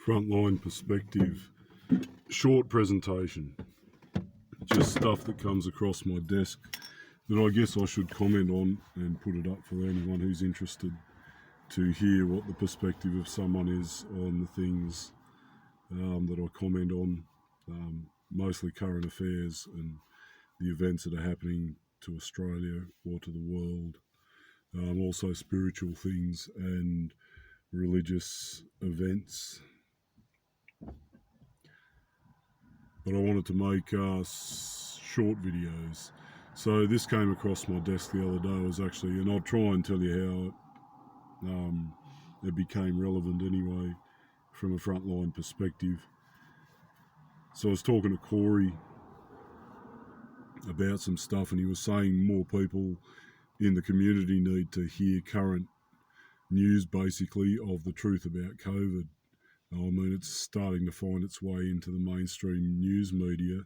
Frontline Perspective, short presentation, just stuff that comes across my desk that I guess I should comment on and put it up for anyone who's interested to hear what the perspective of someone is on the things that I comment on, mostly current affairs and the events that are happening to Australia or to the world, also spiritual things and religious events. But I wanted to make short videos. So this came across my desk the other day. And I'll try and tell you how it became relevant anyway, from a frontline perspective. So I was talking to Corey about some stuff, and he was saying more people in the community need to hear current news, basically, of the truth about COVID. I mean, it's starting to find its way into the mainstream news media.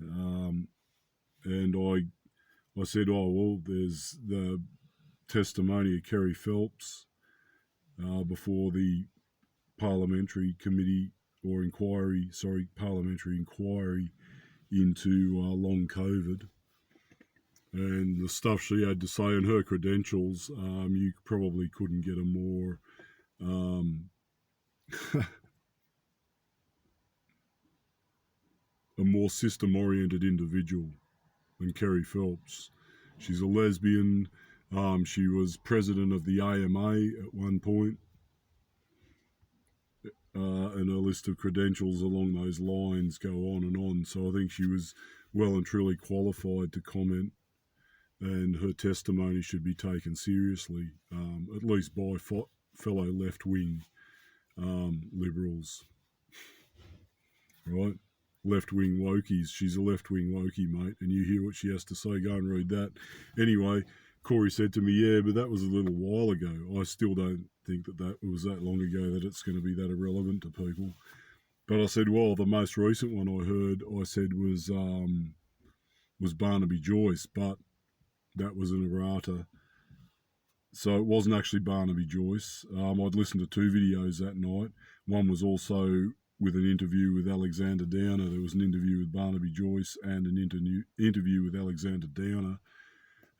And I said, oh, well, there's the testimony of Kerry Phelps before the parliamentary inquiry into long COVID. And the stuff she had to say and her credentials, you probably couldn't get a more a more system-oriented individual than Kerry Phelps. She's a lesbian. She was president of the AMA at one point, and a list of credentials along those lines go on and on. So I think she was well and truly qualified to comment, and her testimony should be taken seriously, at least by fellow left-wing liberals, right? Left-wing wokies. She's a left-wing wokie, mate, and you hear what she has to say, go and read that. Anyway, Corey said to me, yeah, but that was a little while ago. I still don't think that was that long ago that it's going to be that irrelevant to people. But I said, well, the most recent one I said was Barnaby Joyce, but that was an errata. So it wasn't actually Barnaby Joyce. I'd listened to two videos that night. One was also with an interview with Alexander Downer. There was an interview with Barnaby Joyce and an interview with Alexander Downer.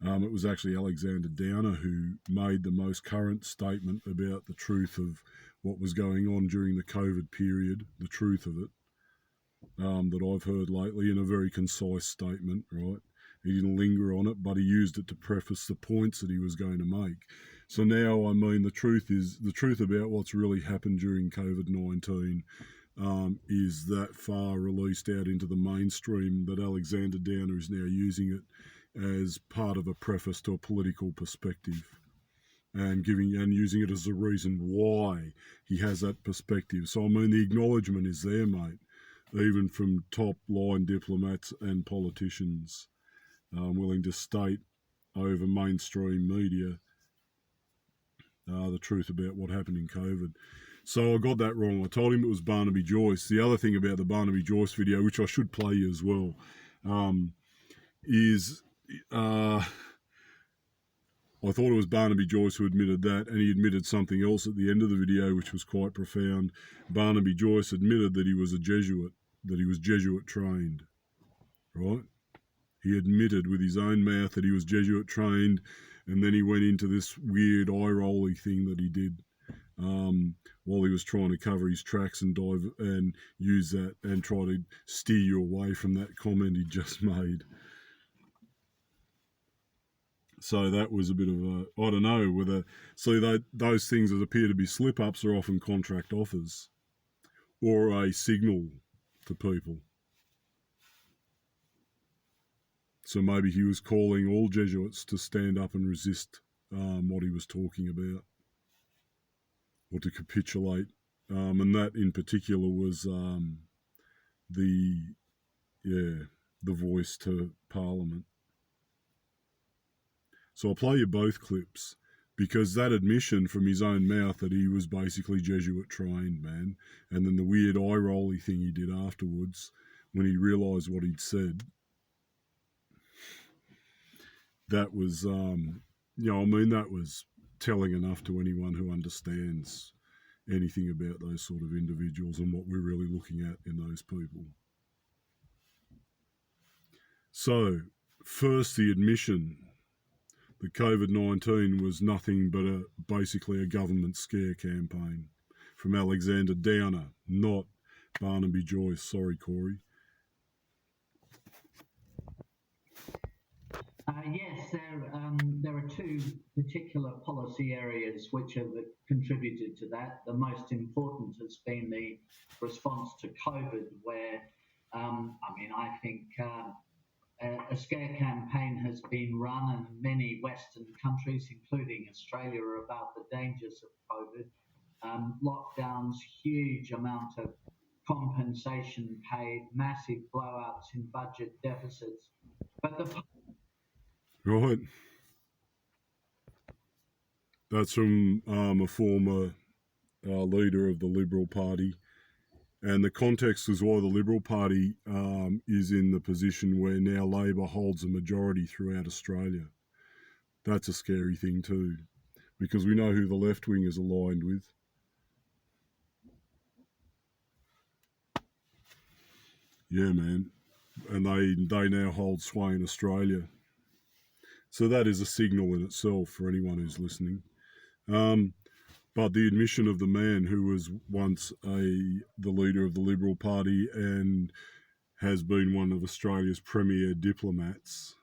It was actually Alexander Downer who made the most current statement about the truth of what was going on during the COVID period, the truth of it, that I've heard lately, in a very concise statement, right? He didn't linger on it, but he used it to preface the points that he was going to make. So now, I mean, the truth about what's really happened during COVID-19 is that far released out into the mainstream that Alexander Downer is now using it as part of a preface to a political perspective, and using it as a reason why he has that perspective. So, I mean, the acknowledgement is there, mate, even from top-line diplomats and politicians willing to state over mainstream media the truth about what happened in COVID. So I got that wrong. I told him it was Barnaby Joyce. The other thing about the Barnaby Joyce video, which I should play you as well, is I thought it was Barnaby Joyce who admitted that, and he admitted something else at the end of the video, which was quite profound. Barnaby Joyce admitted that he was a Jesuit, that he was Jesuit trained, right? He admitted with his own mouth that he was Jesuit trained, and then he went into this weird eye-rolly thing that he did while he was trying to cover his tracks and use that and try to steer you away from that comment he just made. So that was a bit of a, I don't know, those things that appear to be slip-ups are often contract offers or a signal to people. So maybe he was calling all Jesuits to stand up and resist what he was talking about, or to capitulate. And that in particular was the voice to Parliament. So I'll play you both clips, because that admission from his own mouth that he was basically Jesuit trained, man, and then the weird eye-rolly thing he did afterwards when he realised what he'd said, that was, that was telling enough to anyone who understands anything about those sort of individuals and what we're really looking at in those people. So, first, the admission that COVID-19 was nothing but basically a government scare campaign from Alexander Downer, not Barnaby Joyce. Sorry, Corey. Yes, there are two particular policy areas which have contributed to that. The most important has been the response to COVID, where, I think a scare campaign has been run, and many Western countries, including Australia, are about the dangers of COVID. Lockdowns, huge amount of compensation paid, massive blowouts in budget deficits. But Right. That's from a former leader of the Liberal Party. And the context is why the Liberal Party is in the position where now Labor holds a majority throughout Australia. That's a scary thing too, because we know who the left wing is aligned with. Yeah, man. And they now hold sway in Australia. So that is a signal in itself for anyone who's listening. But the admission of the man who was once the leader of the Liberal Party and has been one of Australia's premier diplomats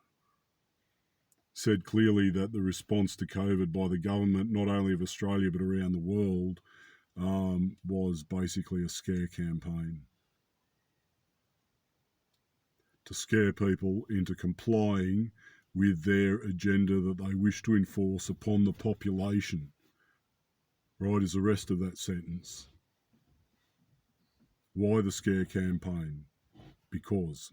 said clearly that the response to COVID by the government, not only of Australia but around the world, was basically a scare campaign to scare people into complying with their agenda that they wish to enforce upon the population. Right is the rest of that sentence. Why the scare campaign? Because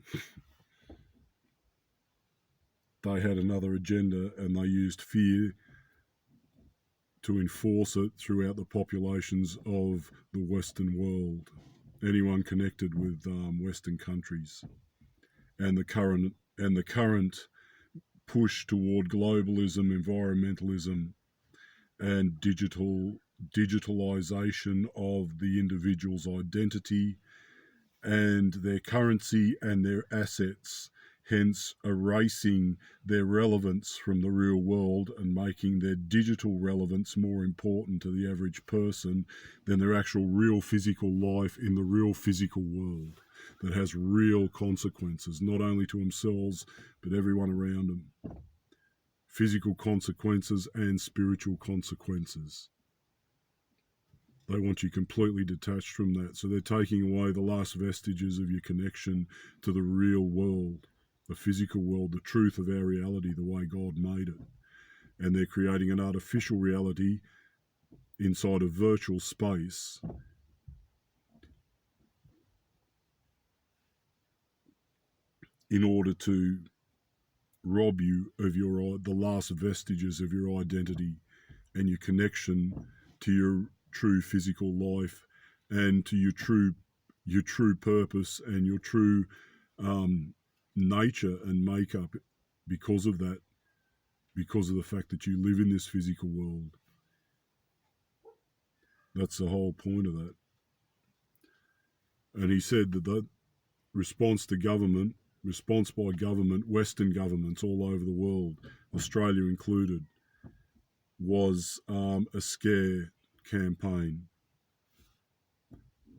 they had another agenda and they used fear to enforce it throughout the populations of the Western world. Anyone connected with Western countries, and the current push toward globalism, environmentalism, and digitalization of the individual's identity and their currency and their assets, hence erasing their relevance from the real world and making their digital relevance more important to the average person than their actual real physical life in the real physical world that has real consequences, not only to themselves but everyone around them. Physical consequences and spiritual consequences. They want you completely detached from that. So they're taking away the last vestiges of your connection to the real world, the physical world, the truth of our reality, the way God made it. And they're creating an artificial reality inside a virtual space in order to rob you of the last vestiges of your identity and your connection to your true physical life and to your true purpose and your true nature and makeup because of that, because of the fact that you live in this physical world. That's the whole point of that. And he said that the response by government, Western governments all over the world, Australia included, was a scare campaign,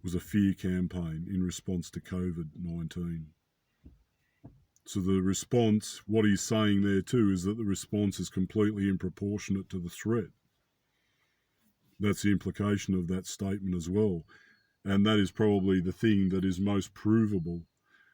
was a fear campaign in response to COVID-19. So the response, what he's saying there too, is that the response is completely disproportionate to the threat. That's the implication of that statement as well. And that is probably the thing that is most provable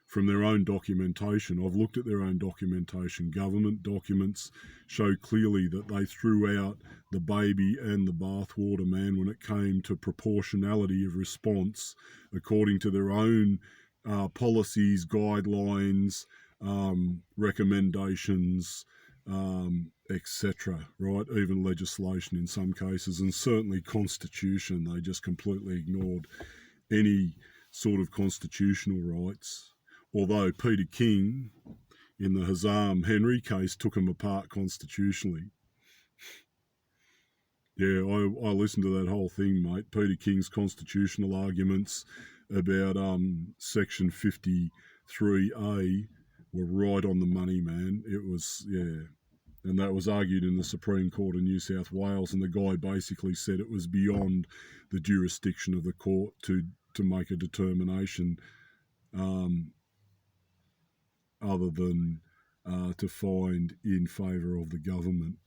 from their own documentation. I've looked at their own documentation. Government documents show clearly that they threw out the baby and the bathwater, man, when it came to proportionality of response according to their own policies, guidelines, recommendations, etc., right? Even legislation in some cases, and certainly constitution. They just completely ignored any sort of constitutional rights. Although Peter King, in the Hazam Henry case, took them apart constitutionally. Yeah, I listened to that whole thing, mate. Peter King's constitutional arguments about Section 53A were right on the money, man. It was, yeah. And that was argued in the Supreme Court of New South Wales, and the guy basically said it was beyond the jurisdiction of the court to make a determination other than to find in favour of the government.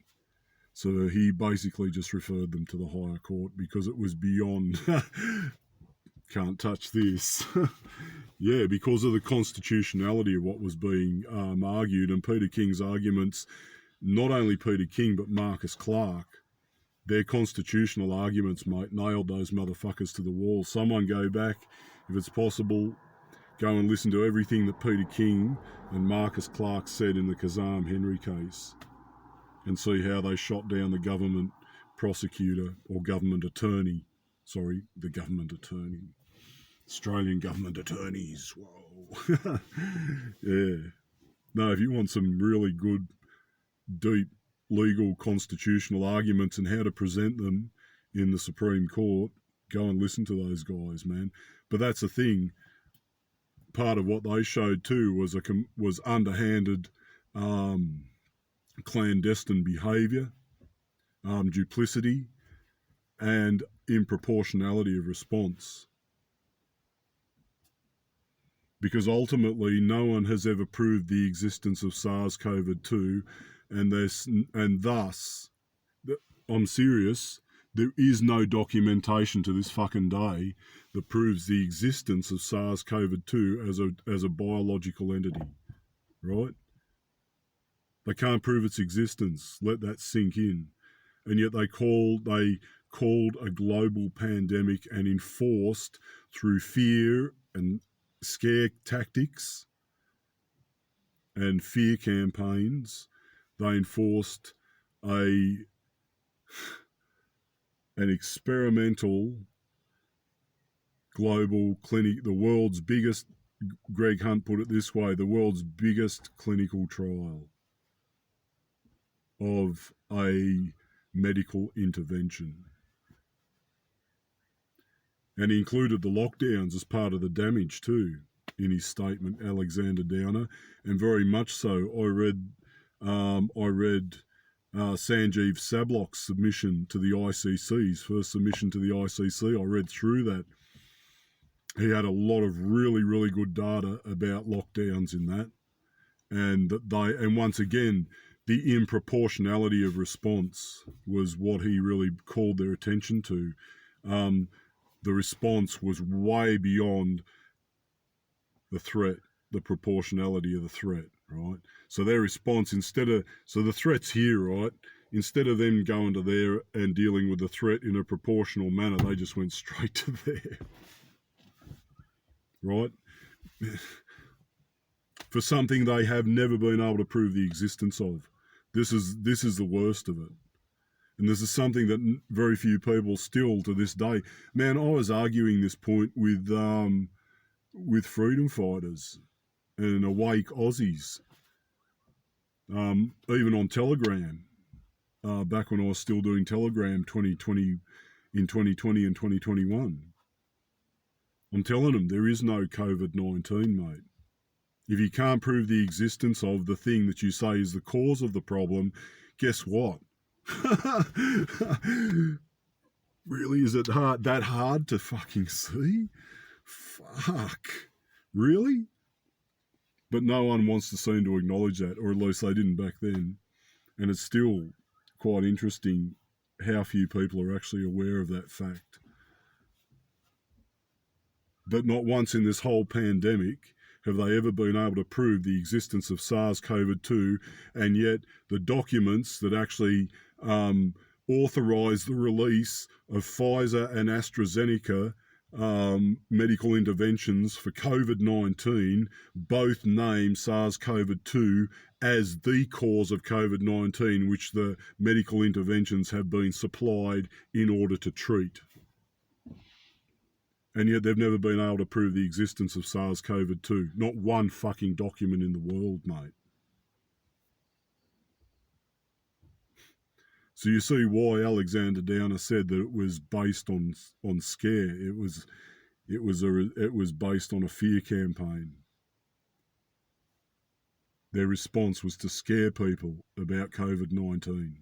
So he basically just referred them to the higher court because it was beyond, can't touch this. Yeah, because of the constitutionality of what was being argued, and Peter King's arguments, not only Peter King but Marcus Clark, their constitutional arguments, mate, nailed those motherfuckers to the wall. Someone go back, if it's possible, go and listen to everything that Peter King and Marcus Clark said in the Kazam Henry case and see how they shot down the government prosecutor or government attorney. Sorry, the government attorney. Australian government attorneys. Whoa. Yeah. No, if you want some really good, deep, legal, constitutional arguments and how to present them in the Supreme Court, go and listen to those guys, man. But that's the thing. Part of what they showed too was underhanded, clandestine behaviour, duplicity, and improportionality of response. Because ultimately, no one has ever proved the existence of SARS-CoV-2, and thus, I'm serious, there is no documentation to this fucking day that proves the existence of SARS-CoV-2 as a biological entity, right? They can't prove its existence. Let that sink in. And yet they called a global pandemic and enforced through fear and scare tactics and fear campaigns, they enforced an experimental global clinic, the world's biggest, Greg Hunt put it this way, the world's biggest clinical trial of a medical intervention. And he included the lockdowns as part of the damage too in his statement, Alexander Downer, and very much so. I read Sanjeev Sablock's submission to the ICC, his first submission to the ICC. I read through that. He had a lot of really, really good data about lockdowns in that, and once again, the improportionality of response was what he really called their attention to. The response was way beyond the threat, the proportionality of the threat, right? So their response, so the threat's here, right? Instead of them going to there and dealing with the threat in a proportional manner, they just went straight to there, right? For something they have never been able to prove the existence of. This is the worst of it. And this is something that very few people still to this day. Man, I was arguing this point with freedom fighters and awake Aussies, even on Telegram, back when I was still doing Telegram in 2020 and 2021. I'm telling them there is no COVID-19, mate. If you can't prove the existence of the thing that you say is the cause of the problem, guess what? Really, is it that hard to fucking see? Fuck. Really? But no one wants to seem to acknowledge that, or at least they didn't back then. And it's still quite interesting how few people are actually aware of that fact. But not once in this whole pandemic have they ever been able to prove the existence of SARS-CoV-2, and yet the documents that actually authorise the release of Pfizer and AstraZeneca medical interventions for COVID-19 both name SARS-CoV-2 as the cause of COVID-19, which the medical interventions have been supplied in order to treat. And yet they've never been able to prove the existence of SARS-CoV-2. Not one fucking document in the world, mate. So you see why Alexander Downer said that it was based on scare. It was based on a fear campaign. Their response was to scare people about COVID-19.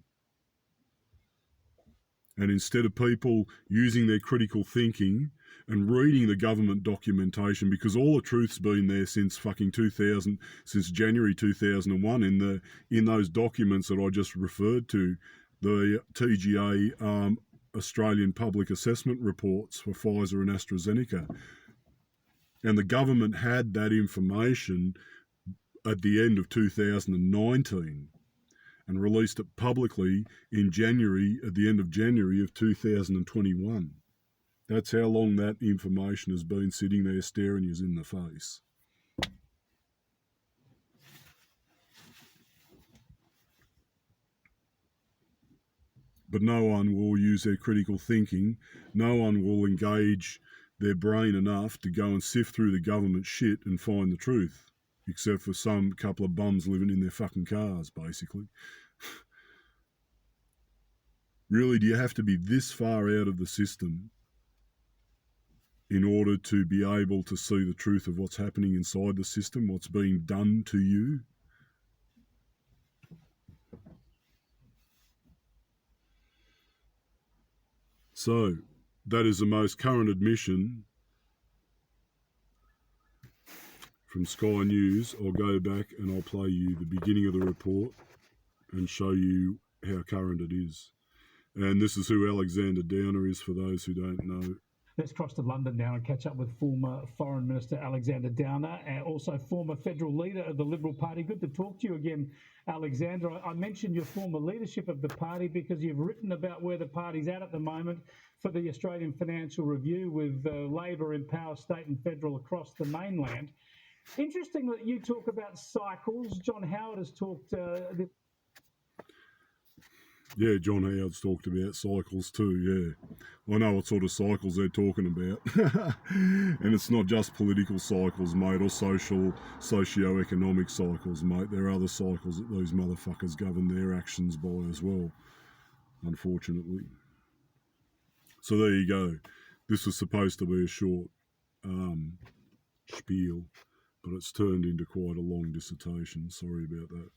And instead of people using their critical thinking and reading the government documentation, because all the truth's been there since fucking 2000, since January 2001 in those documents that I just referred to, the TGA Australian Public Assessment reports for Pfizer and AstraZeneca. And the government had that information at the end of 2019 and released it publicly in January, at the end of January of 2021. That's how long that information has been sitting there staring you in the face. But no one will use their critical thinking. No one will engage their brain enough to go and sift through the government shit and find the truth, except for some couple of bums living in their fucking cars, basically. Really, do you have to be this far out of the system in order to be able to see the truth of what's happening inside the system, what's being done to you? So, that is the most current admission from Sky News. I'll go back and I'll play you the beginning of the report and show you how current it is. And this is who Alexander Downer is, for those who don't know. Let's cross to London now and catch up with former Foreign Minister Alexander Downer, and also former federal leader of the Liberal Party. Good to talk to you again, Alexander. I mentioned your former leadership of the party because you've written about where the party's at the moment for the Australian Financial Review, with Labor in power, state and federal, across the mainland. Interesting that you talk about cycles. John Howard has talked... Yeah, John Howard's talked about cycles too, yeah. I know what sort of cycles they're talking about. And it's not just political cycles, mate, or socio-economic cycles, mate. There are other cycles that these motherfuckers govern their actions by as well, unfortunately. So there you go. This was supposed to be a short spiel, but it's turned into quite a long dissertation. Sorry about that.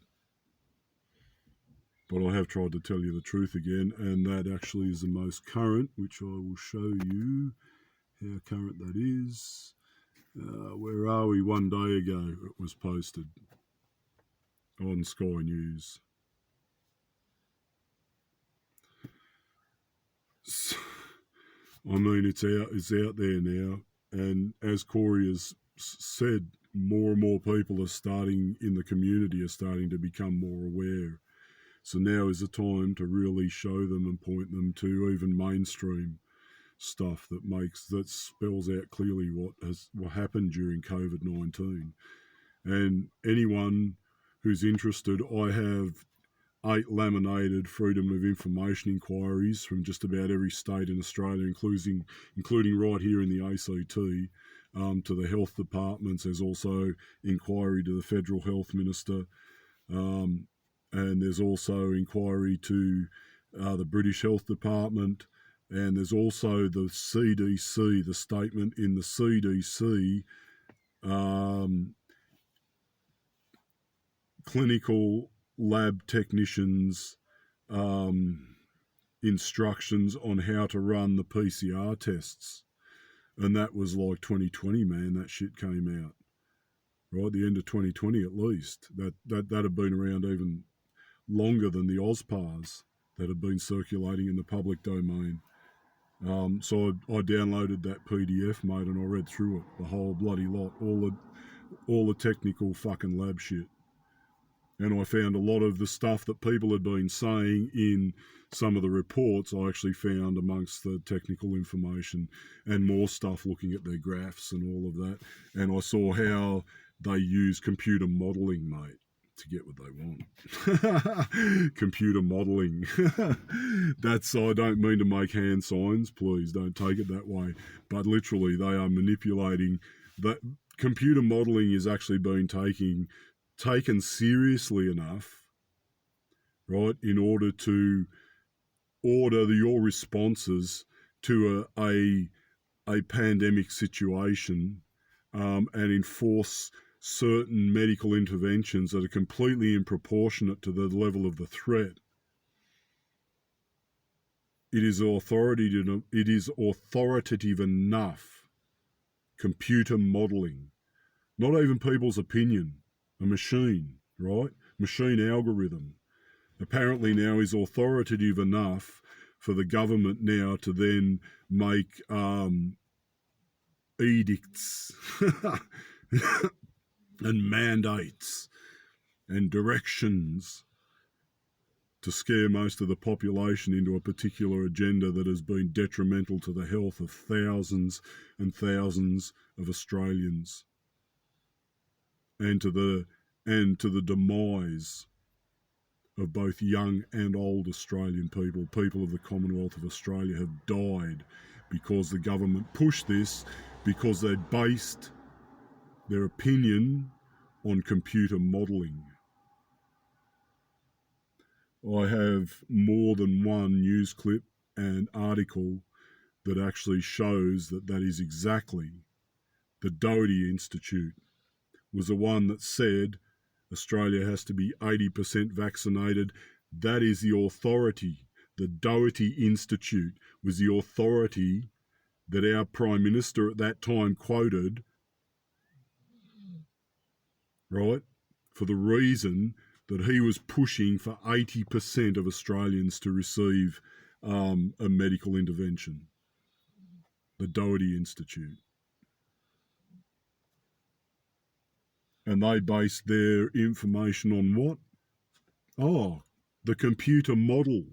But I have tried to tell you the truth again, and that actually is the most current, which I will show you how current that is. Where are we? 1 day ago it was posted on Sky News. So, I mean, it's out there now, and as Corey has said, more and more people are starting in the community are starting to become more aware. So now is the time to really show them and point them to even mainstream stuff that spells out clearly what happened during COVID-19. And anyone who's interested, I have 8 laminated Freedom of Information inquiries from just about every state in Australia, including right here in the ACT, to the health departments. There's also inquiry to the Federal Health Minister. And there's also inquiry to the British Health Department, and there's also the CDC, the statement in the CDC clinical lab technicians' instructions on how to run the PCR tests. And that was like 2020, man, that shit came out. Right, the end of 2020 at least. That had been around even longer than the OzPars that have been circulating in the public domain. So I downloaded that PDF, mate, and I read through it, the whole bloody lot, all the technical fucking lab shit. And I found a lot of the stuff that people had been saying in some of the reports, I actually found amongst the technical information, and more stuff looking at their graphs and all of that. And I saw how they use computer modelling, mate, to get what they want. Computer modelling. I don't mean to make hand signs, please don't take it that way, but literally they are manipulating. That computer modelling is actually being taken seriously enough, right, in order to order your responses to a pandemic situation and enforce certain medical interventions that are completely improportionate to the level of the threat. It is authoritative enough. Computer modelling, not even people's opinion, a machine, right? Machine algorithm. Apparently now is authoritative enough for the government now to then make edicts and mandates and directions to scare most of the population into a particular agenda that has been detrimental to the health of thousands and thousands of Australians and to the demise of both young and old Australian people. People of the Commonwealth of Australia have died because the government pushed this, because they based their opinion on computer modelling. I have more than one news clip and article that actually shows that that is exactly. The Doherty Institute was the one that said Australia has to be 80% vaccinated. That is the authority. The Doherty Institute was the authority that our Prime Minister at that time quoted, right, for the reason that he was pushing for 80% of Australians to receive a medical intervention. The Doherty Institute. And they based their information on what? Oh, the computer model.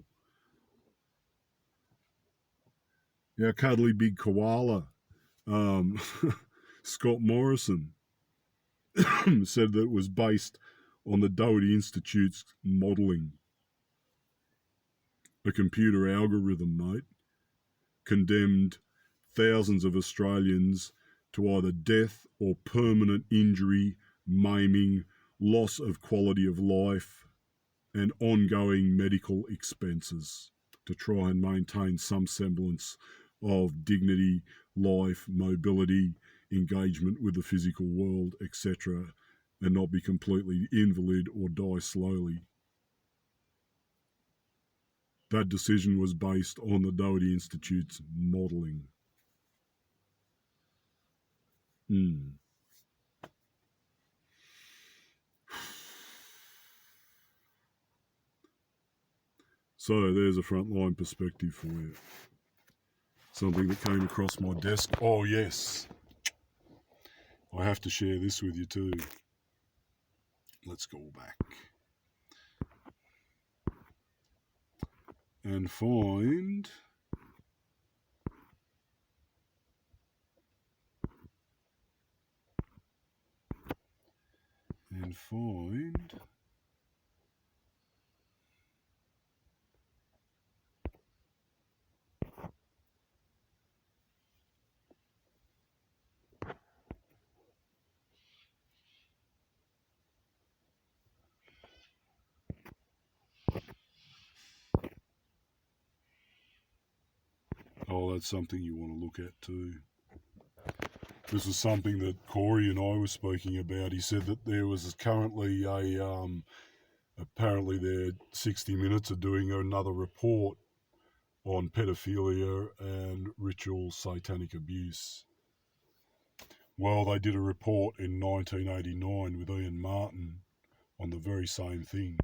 Our cuddly big koala, Scott Morrison, said that it was based on the Doherty Institute's modelling. A computer algorithm, mate, condemned thousands of Australians to either death or permanent injury, maiming, loss of quality of life, and ongoing medical expenses to try and maintain some semblance of dignity, life, mobility, engagement with the physical world, etc., and not be completely invalid or die slowly. That decision was based on the Doherty Institute's modelling. So there's a frontline perspective for you. Something that came across my desk. Oh yes, I have to share this with you too. Let's go back and find that's something you want to look at too. This is something that Corey and I were speaking about. He said that there was currently apparently they're 60 Minutes are doing another report on pedophilia and ritual satanic abuse. Well, they did a report in 1989 with Ian Martin on the very same thing.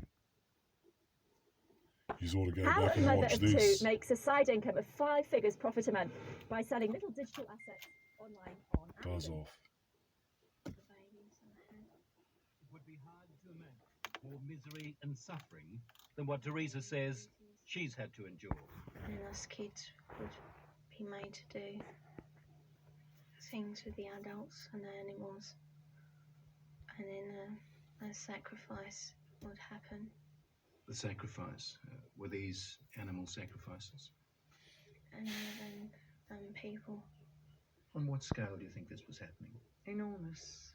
You ought to go back and watch this. How a mother of two makes a side income of 5 figures profit a month by selling little digital assets online on Amazon. Buzz off. It would be hard to imagine more misery and suffering than what Teresa says she's had to endure. And us kids would be made to do things with the adults and the animals, and then a sacrifice would happen. The sacrifice? Were these animal sacrifices? And then people. On what scale do you think this was happening? Enormous.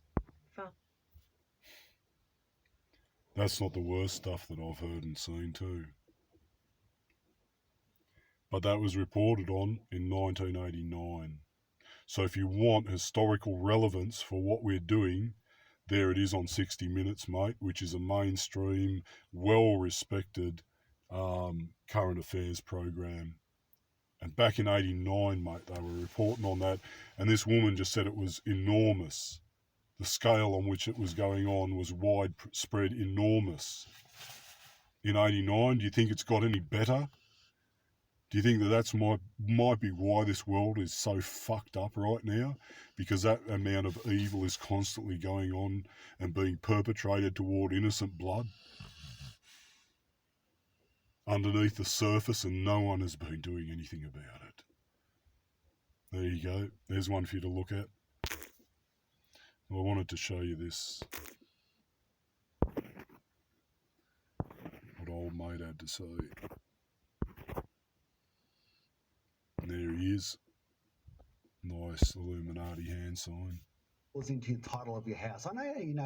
That's not the worst stuff that I've heard and seen too. but that was reported on in 1989. So if you want historical relevance for what we're doing, there it is on 60 Minutes, mate, which is a mainstream, well-respected current affairs program. And back in 89, mate, they were reporting on that, and this woman just said it was enormous. The scale on which it was going on was widespread, enormous. In 89, do you think it's got any better? Do you think that that's might be why this world is so fucked up right now? Because that amount of evil is constantly going on and being perpetrated toward innocent blood underneath the surface, and no one has been doing anything about it. There you go. There's one for you to look at. I wanted to show you this. What old mate had to say. And there he is. Nice Illuminati hand sign. Into your title of your house. I know you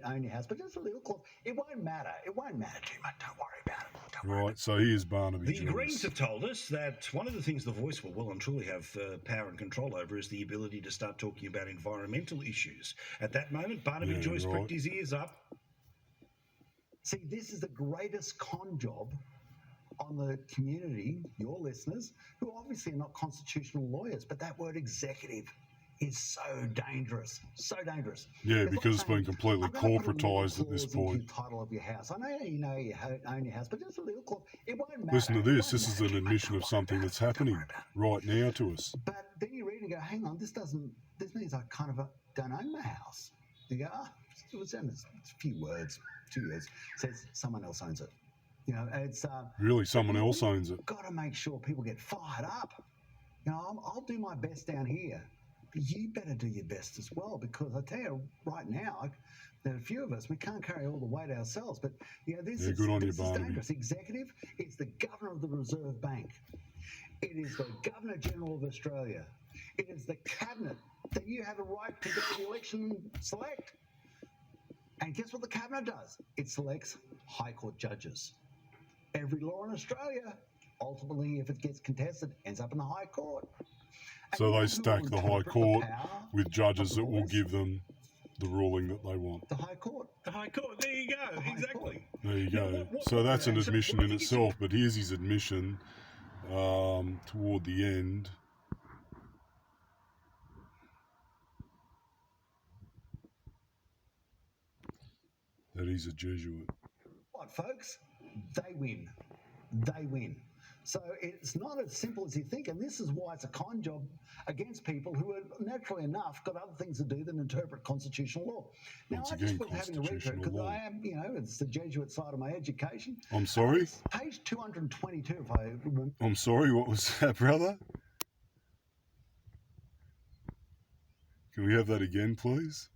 own your house, but just a little clause. It won't matter. It won't matter too much. Don't worry about it. Right, so here's Barnaby The Joyce. Greens have told us that one of the things the Voice will well and truly have power and control over is the ability to start talking about environmental issues. At that moment, Barnaby Joyce pricked his ears up. See, this is the greatest con job on the community, your listeners, who obviously are not constitutional lawyers, but that word executive is so dangerous, so dangerous. Yeah, because it's been completely corporatised at this point. The title of your house. I know you own your house, but just a little clause. It won't matter. Listen to this. This is an admission of something that's happening right now to us. But then you read and go, hang on, this means I kind of don't own my house. You go, it's a few words, 2 years. Says someone else owns it. You know, it's really someone else owns it. Got to make sure people get fired up. You know, I'll do my best down here. You better do your best as well, because I tell you right now, there are a few of us, we can't carry all the weight ourselves, but this is dangerous. Executive, it's the Governor of the Reserve Bank. It is the Governor General of Australia. It is the Cabinet that you have a right to go to the election and select. And guess what the Cabinet does? It selects High Court judges. Every law in Australia, ultimately, if it gets contested, ends up in the High Court. So they stack the High Court with judges that will give them the ruling that they want. The High Court. The High Court, there you go, exactly. There you go. So that's an admission in itself, but here's his admission toward the end. That he's a Jesuit. What, folks? They win. They win. So it's not as simple as you think, and this is why it's a con job against people who are naturally enough got other ththings to do than interpret constitutional law. Now, I just was having a read through it because I am, it's the Jesuit side of my education. I'm sorry? Page 222, if I remember. I'm sorry, what was that, brother? Can we have that again, please?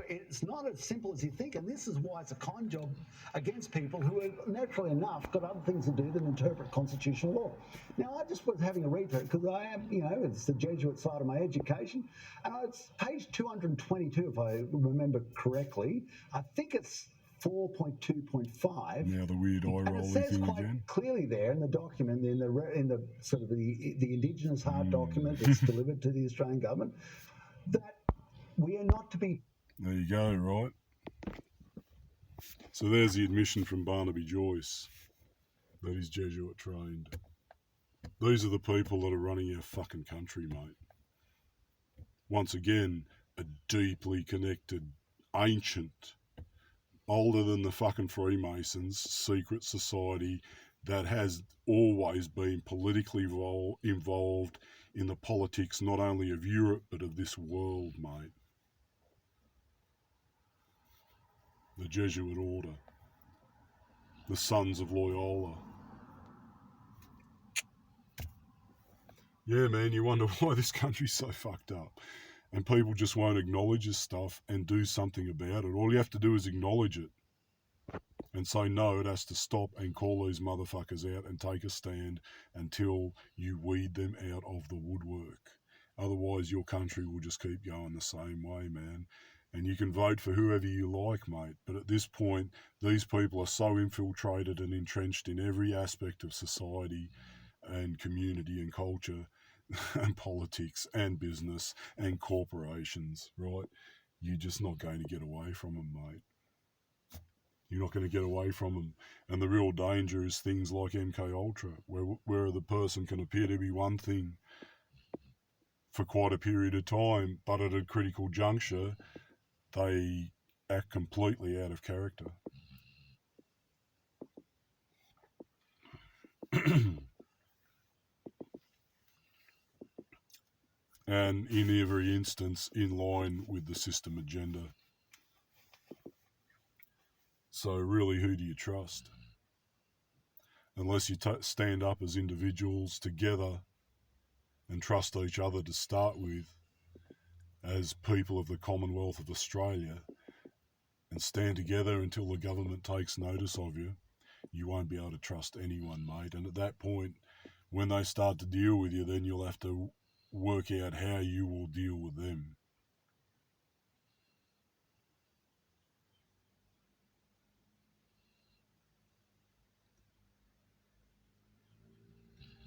It's not as simple as you think, and this is why it's a con job against people who are naturally enough got other things to do than interpret constitutional law. Now, I just was having a read through it because I am, it's the Jesuit side of my education, and it's page 222, if I remember correctly. I think it's 4.2.5. Now the weird eye rolling thing again. It says quite clearly there in the document, in the sort of the Indigenous Heart document that's delivered to the Australian government, that we are not to be. There you go, right? So there's the admission from Barnaby Joyce that he's Jesuit trained. These are the people that are running our fucking country, mate. Once again, a deeply connected, ancient, older than the fucking Freemasons, secret society that has always been politically involved in the politics not only of Europe but of this world, mate. The Jesuit order, the Sons of Loyola. Yeah, man, you wonder why this country's so fucked up. And people just won't acknowledge this stuff and do something about it. All you have to do is acknowledge it and say, no, it has to stop, and call these motherfuckers out and take a stand until you weed them out of the woodwork. Otherwise, your country will just keep going the same way, man. And you can vote for whoever you like, mate. But at this point, these people are so infiltrated and entrenched in every aspect of society and community and culture and politics and business and corporations, right? You're just not going to get away from them, mate. You're not going to get away from them. And the real danger is things like MKUltra, where the person can appear to be one thing for quite a period of time, but at a critical juncture, they act completely out of character. And in every instance, in line with the system agenda. So really, who do you trust? Unless you stand up as individuals together and trust each other to start with, as people of the Commonwealth of Australia, and stand together until the government takes notice of you, you won't be able to trust anyone, mate. And at that point, when they start to deal with you, then you'll have to work out how you will deal with them.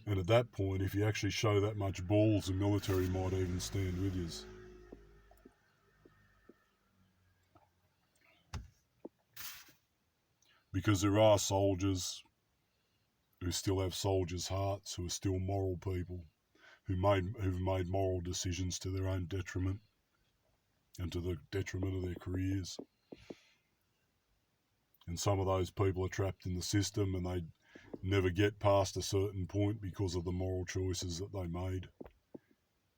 And at that point, if you actually show that much balls, the military might even stand with you. Because there are soldiers who still have soldiers' hearts, who are still moral people, who've made moral decisions to their own detriment and to the detriment of their careers. And some of those people are trapped in the system and they never get past a certain point because of the moral choices that they made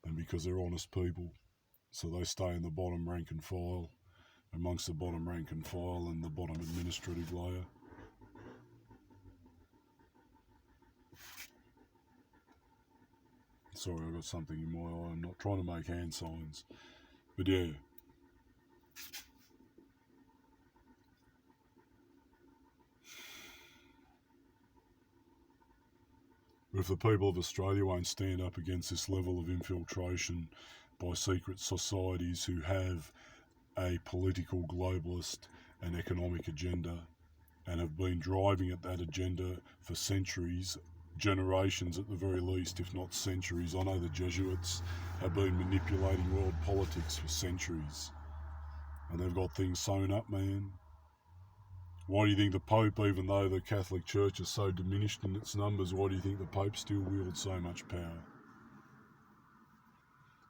and because they're honest people. So they stay in the bottom rank and file, amongst the bottom rank and file and the bottom administrative layer. Sorry, I got something in my eye. I'm not trying to make hand signs. But yeah. But if the people of Australia won't stand up against this level of infiltration by secret societies who have a political, globalist and economic agenda and have been driving at that agenda for centuries, generations at the very least, if not centuries. I know the Jesuits have been manipulating world politics for centuries and they've got things sewn up, man. Why do you think the Pope, even though the Catholic Church is so diminished in its numbers, why do you think the Pope still wields so much power?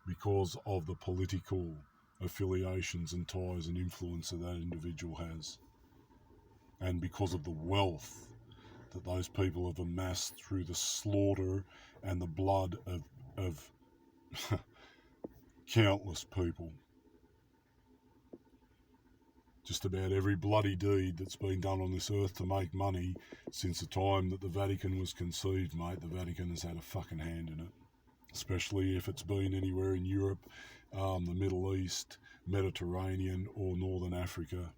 Because of the political affiliations and ties and influence that that individual has. And because of the wealth that those people have amassed through the slaughter and the blood of countless people. Just about every bloody deed that's been done on this earth to make money since the time that the Vatican was conceived, mate, the Vatican has had a fucking hand in it. Especially if it's been anywhere in Europe, the Middle East, Mediterranean or Northern Africa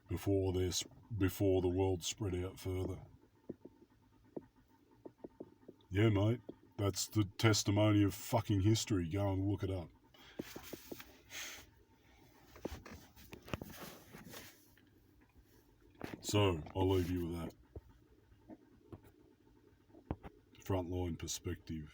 before the world spread out further. Yeah, mate, that's the testimony of fucking history. Go and look it up. So, I'll leave you with that. Frontline Perspective.